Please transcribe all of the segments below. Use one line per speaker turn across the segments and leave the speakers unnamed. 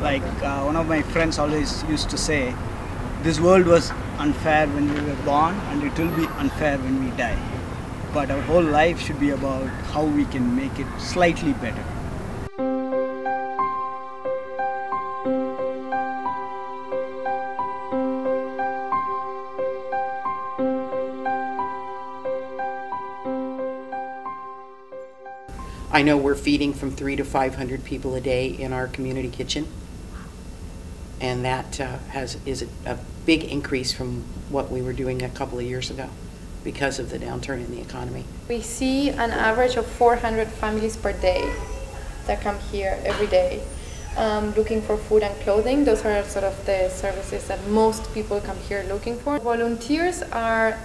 Like one of my friends always used to say, this world was unfair when we were born and it will be unfair when we die. But our whole life should be about how we can make it slightly better.
I know we're feeding from 300 to 500 people a day in our community kitchen, and that is a big increase from what we were doing a couple of years ago because of the downturn in the economy.
We see an average of 400 families per day that come here every day looking for food and clothing. Those are sort of the services that most people come here looking for. Volunteers are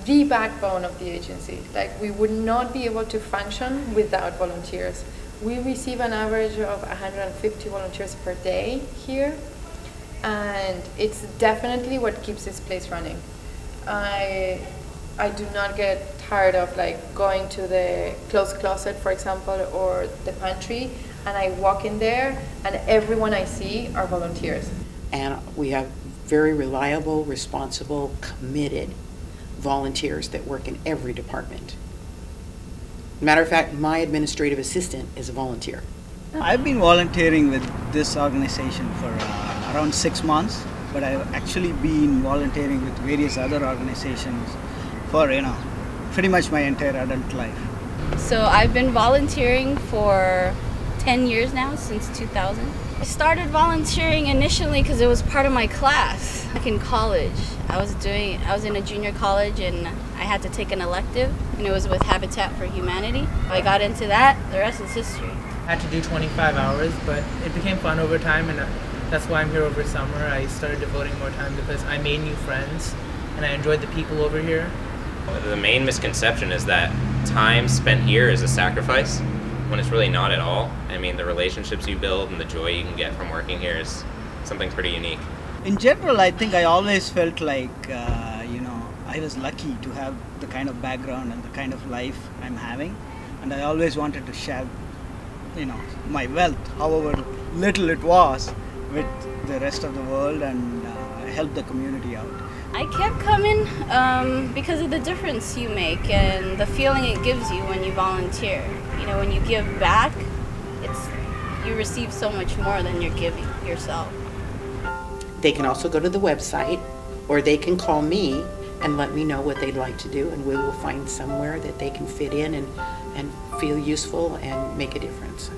the backbone of the agency. Like, we would not be able to function without volunteers. We receive an average of 150 volunteers per day here, and it's definitely what keeps this place running. I do not get tired of like going to the clothes closet, for example, or the pantry, and I walk in there and everyone I see are volunteers.
And we have very reliable, responsible, committed volunteers that work in every department. Matter of fact, my administrative assistant is a volunteer.
I've been volunteering with this organization for around 6 months, but I've actually been volunteering with various other organizations for, pretty much my entire adult life.
So I've been volunteering for 10 years now, since 2000. I started volunteering initially because it was part of my class. Back in college, I was in a junior college and I had to take an elective, and it was with Habitat for Humanity. I got into that, the rest is history.
I had to do 25 hours, but it became fun over time, and that's why I'm here over summer. I started devoting more time because I made new friends and I enjoyed the people over here.
The main misconception is that time spent here is a sacrifice, when it's really not at all. I mean, the relationships you build and the joy you can get from working here is something pretty unique.
In general, I think I always felt like, I was lucky to have the kind of background and the kind of life I'm having, and I always wanted to share, my wealth, however little it was, with the rest of the world and help the community out.
I kept coming because of the difference you make and the feeling it gives you when you volunteer. When you give back, you receive so much more than you're giving yourself.
They can also go to the website, or they can call me and let me know what they'd like to do, and we will find somewhere that they can fit in and feel useful and make a difference.